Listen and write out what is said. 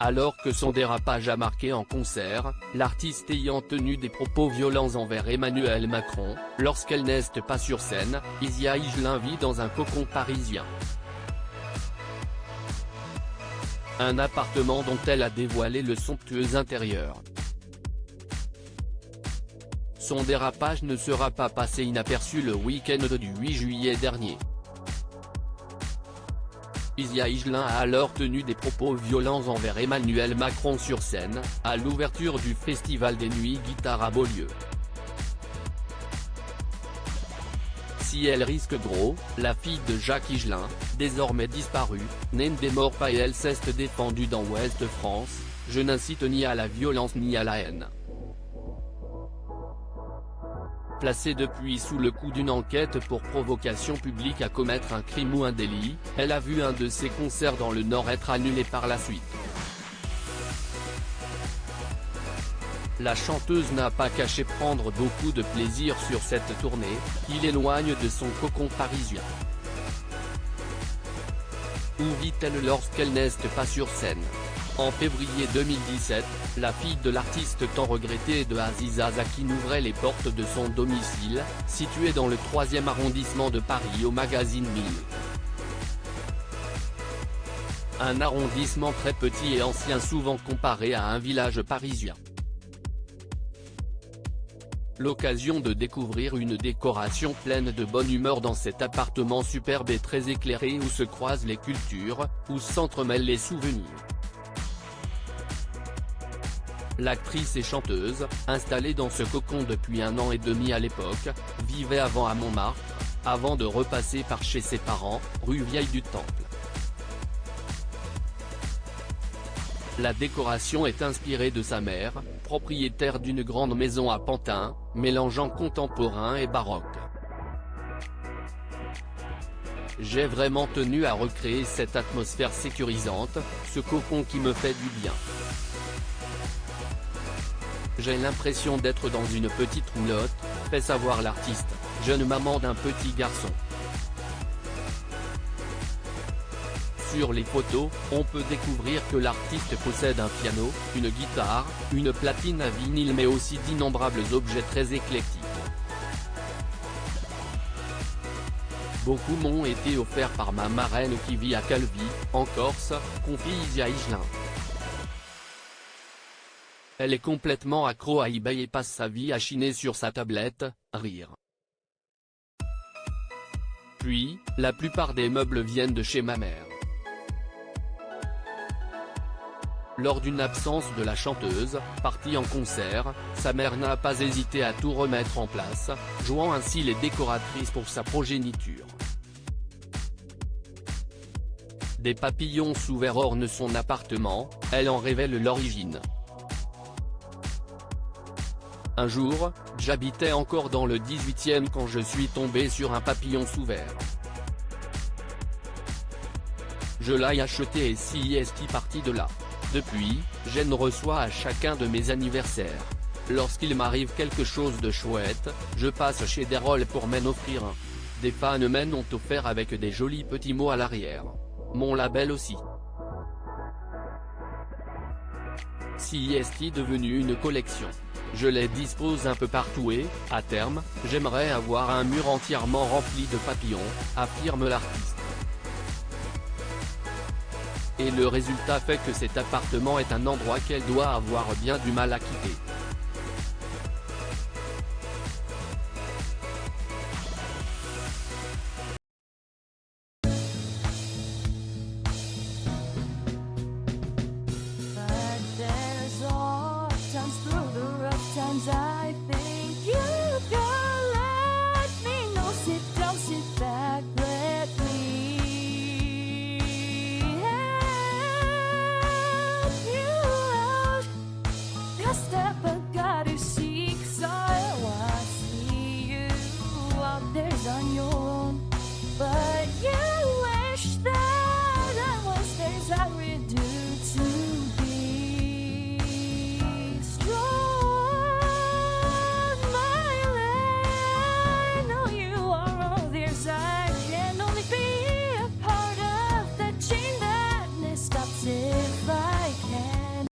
Alors que son dérapage a marqué en concert, l'artiste ayant tenu des propos violents envers Emmanuel Macron, lorsqu'elle n'est pas sur scène, Isia Higelin vit dans un cocon parisien. Un appartement dont elle a dévoilé le somptueux intérieur. Son dérapage ne sera pas passé inaperçu le week-end du 8 juillet dernier. Isia Higelin a alors tenu des propos violents envers Emmanuel Macron sur scène, à l'ouverture du Festival des Nuits Guitare à Beaulieu. Si elle risque gros, la fille de Jacques Higelin, désormais disparue, ne démord pas et elle s'est défendue dans Ouest France, je n'incite ni à la violence ni à la haine. Placée depuis sous le coup d'une enquête pour provocation publique à commettre un crime ou un délit, elle a vu un de ses concerts dans le Nord être annulé par la suite. La chanteuse n'a pas caché prendre beaucoup de plaisir sur cette tournée, qui l'éloigne de son cocon parisien. Où vit-elle lorsqu'elle n'est pas sur scène? En février 2017, la fille de l'artiste tant regrettée de Aziza Zakine ouvrait les portes de son domicile, situé dans le 3e arrondissement de Paris au magazine Mille. Un arrondissement très petit et ancien souvent comparé à un village parisien. L'occasion de découvrir une décoration pleine de bonne humeur dans cet appartement superbe et très éclairé où se croisent les cultures, où s'entremêlent les souvenirs. L'actrice et chanteuse, installée dans ce cocon depuis 1 an et demi à l'époque, vivait avant à Montmartre, avant de repasser par chez ses parents, rue Vieille du Temple. La décoration est inspirée de sa mère, propriétaire d'une grande maison à Pantin, mélangeant contemporain et baroque. J'ai vraiment tenu à recréer cette atmosphère sécurisante, ce cocon qui me fait du bien. J'ai l'impression d'être dans une petite roulotte, fait savoir l'artiste, jeune maman d'un petit garçon. Sur les photos, on peut découvrir que l'artiste possède un piano, une guitare, une platine à vinyle mais aussi d'innombrables objets très éclectiques. Beaucoup m'ont été offerts par ma marraine qui vit à Calvi, en Corse, confie Isia Higelin. Elle est complètement accro à eBay et passe sa vie à chiner sur sa tablette, rire. Puis, la plupart des meubles viennent de chez ma mère. Lors d'une absence de la chanteuse, partie en concert, sa mère n'a pas hésité à tout remettre en place, jouant ainsi les décoratrices pour sa progéniture. Des papillons sous verre ornent son appartement, elle en révèle l'origine. Un jour, j'habitais encore dans le 18e quand je suis tombé sur un papillon sous verre. Je l'ai acheté et si est parti de là. Depuis, je reçois à chacun de mes anniversaires. Lorsqu'il m'arrive quelque chose de chouette, je passe chez Derol pour m'en offrir un. Des fans m'en ont offert avec des jolis petits mots à l'arrière. Mon label aussi. Si est devenu une collection. Je les dispose un peu partout et, à terme, j'aimerais avoir un mur entièrement rempli de papillons, affirme l'artiste. Et le résultat fait que cet appartement est un endroit qu'elle doit avoir bien du mal à quitter. I think you can let me know. Sit down, sit back, let me help you out. A step I gotta seek, so I see you out there on your own, but you